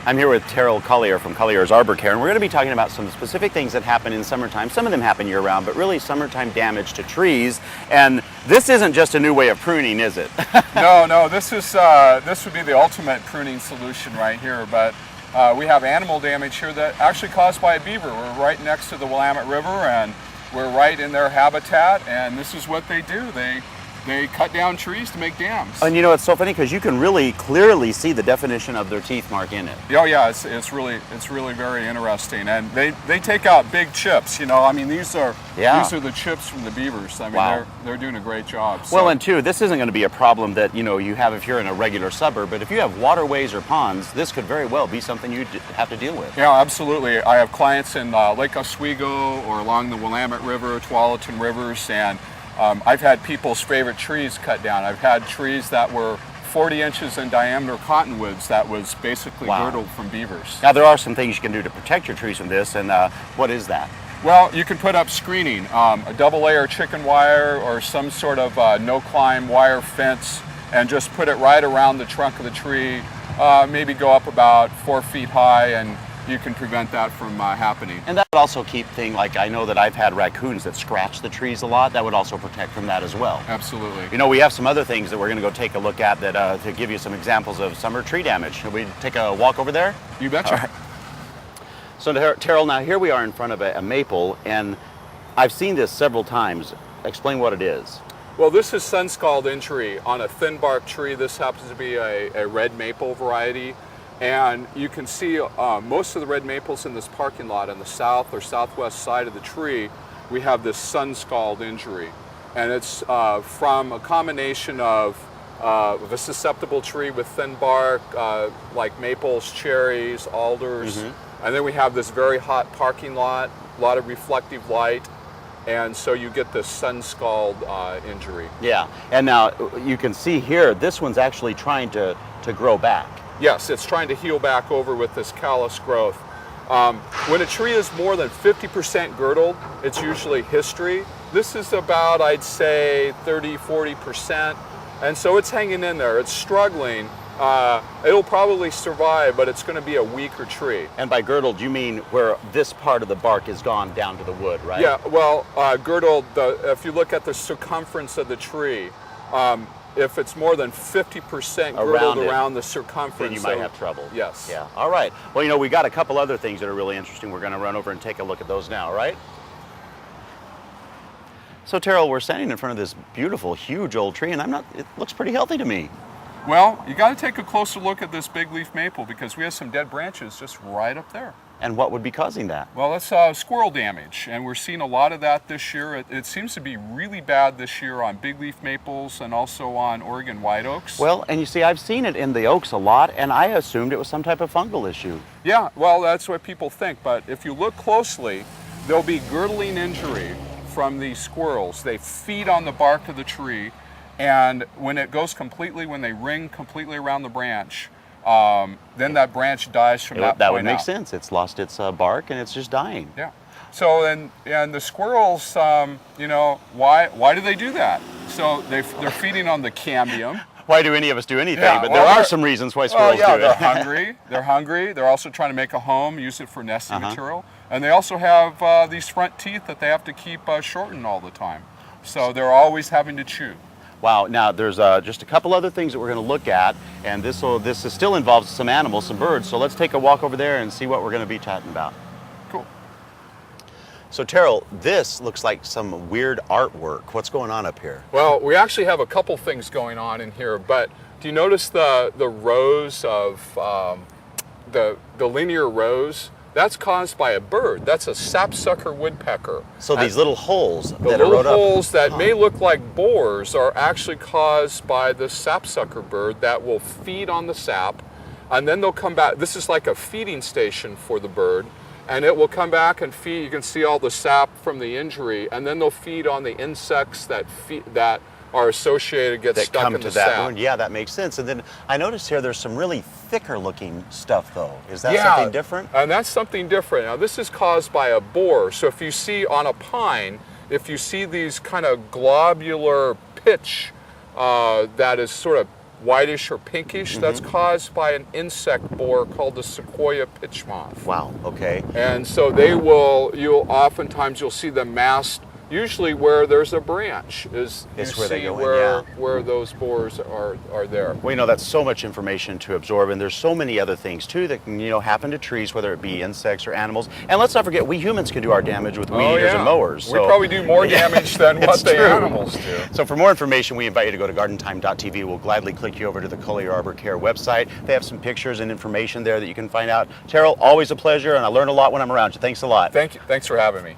I'm here with Terrell Collier from Collier's Arbor Care, and we're going to be talking about some specific things that happen in summertime. Some of them happen year-round, but really summertime damage to trees. And this isn't just a new way of pruning, is it? No, this would be the ultimate pruning solution right here. But we have animal damage here that actually caused by a beaver. We're right next to the Willamette River, and we're right in their habitat. And this is what they do. They cut down trees to make dams. And you know, it's so funny because you can really clearly see the definition of their teeth mark in it. Oh yeah, it's really very interesting, and they take out big chips. You know, I mean these are the chips from the beavers. I mean wow. they're doing a great job. So. Well, and two, this isn't going to be a problem that you have if you're in a regular suburb, but if you have waterways or ponds, this could very well be something you have to deal with. Yeah, absolutely. I have clients in Lake Oswego or along the Willamette River, Tualatin rivers, and I've had people's favorite trees cut down. I've had trees that were 40 inches in diameter cottonwoods that was basically girdled from beavers. Now there are some things you can do to protect your trees from this, and what is that? Well, you can put up screening, a double layer chicken wire or some sort of no-climb wire fence, and just put it right around the trunk of the tree, maybe go up about 4 feet high, and you can prevent that from happening. And that would also keep things like, I know that I've had raccoons that scratch the trees a lot. That would also protect from that as well. Absolutely. You know, we have some other things that we're going to go take a look at that to give you some examples of summer tree damage. Should we take a walk over there? You betcha. All right. So Terrell, now here we are in front of a maple, and I've seen this several times. Explain what it is. Well, this is sun-scald injury on a thin bark tree. This happens to be a red maple variety. And you can see most of the red maples in this parking lot on the south or southwest side of the tree, we have this sun-scald injury. And it's from a combination of a susceptible tree with thin bark, like maples, cherries, alders. Mm-hmm. And then we have this very hot parking lot, a lot of reflective light. And so you get this sun-scald injury. Yeah, and now you can see here, this one's actually trying to grow back. Yes, it's trying to heal back over with this callus growth. When a tree is more than 50% girdled, it's usually history. This is about, I'd say, 30–40%. And so it's hanging in there, it's struggling. It'll probably survive, but it's going to be a weaker tree. And by girdled, you mean where this part of the bark is gone down to the wood, right? Yeah, well, girdled, if you look at the circumference of the tree, if it's more than 50% girdled around the circumference, then you might have trouble. Yes. Yeah. All right. Well, you know, we got a couple other things that are really interesting. We're going to run over and take a look at those now, right? So, Terrell, we're standing in front of this beautiful, huge old tree, and it looks pretty healthy to me. Well, you got to take a closer look at this big leaf maple because we have some dead branches just right up there. And what would be causing that? Well, it's squirrel damage, and we're seeing a lot of that this year. It seems to be really bad this year on big leaf maples and also on Oregon white oaks. Well, and you see, I've seen it in the oaks a lot, and I assumed it was some type of fungal issue. Yeah, well, that's what people think, but if you look closely, there'll be girdling injury from these squirrels. They feed on the bark of the tree, and when they ring completely around the branch, then that branch dies from that point out. That would make sense. It's lost its bark and it's just dying. Yeah. So and the squirrels, you know, why do they do that? So they're feeding on the cambium. Why do any of us do anything? Yeah, but there are some reasons why squirrels do it. They're hungry. They're hungry. They're also trying to make a home, use it for nesting material, and they also have these front teeth that they have to keep shortened all the time. So they're always having to chew. Wow, now there's just a couple other things that we're going to look at, and this still involves some animals, some birds, so let's take a walk over there and see what we're going to be chatting about. Cool. So Terrell, this looks like some weird artwork. What's going on up here? Well, we actually have a couple things going on in here, but do you notice the rows of, the linear rows? That's caused by a bird. That's a sapsucker woodpecker. So these little holes that are rode up. The little holes that may look like borers are actually caused by the sapsucker bird that will feed on the sap, and then they'll come back. This is like a feeding station for the bird, and it will come back and feed. You can see all the sap from the injury, and then they'll feed on the insects that are associated, get stuck in the sap. Wound. Yeah, that makes sense. And then I noticed here there's some really thicker looking stuff though. Is that something different? And that's something different. Now this is caused by a borer. So if you see on a pine, if you see these kind of globular pitch that is sort of whitish or pinkish. That's caused by an insect borer called the sequoia pitch moth. Wow, okay. And so oftentimes you'll see them massed, usually where there's a branch is where they go in, where those borers are there. Well, that's so much information to absorb, and there's so many other things too that can, happen to trees, whether it be insects or animals. And let's not forget, we humans can do our damage with weed eaters and mowers. We probably do more damage than what the animals do. So for more information, we invite you to go to gardentime.tv. We'll gladly click you over to the Collier Arbor Care website. They have some pictures and information there that you can find out. Terrell, always a pleasure, and I learn a lot when I'm around you. Thanks a lot. Thank you. Thanks for having me.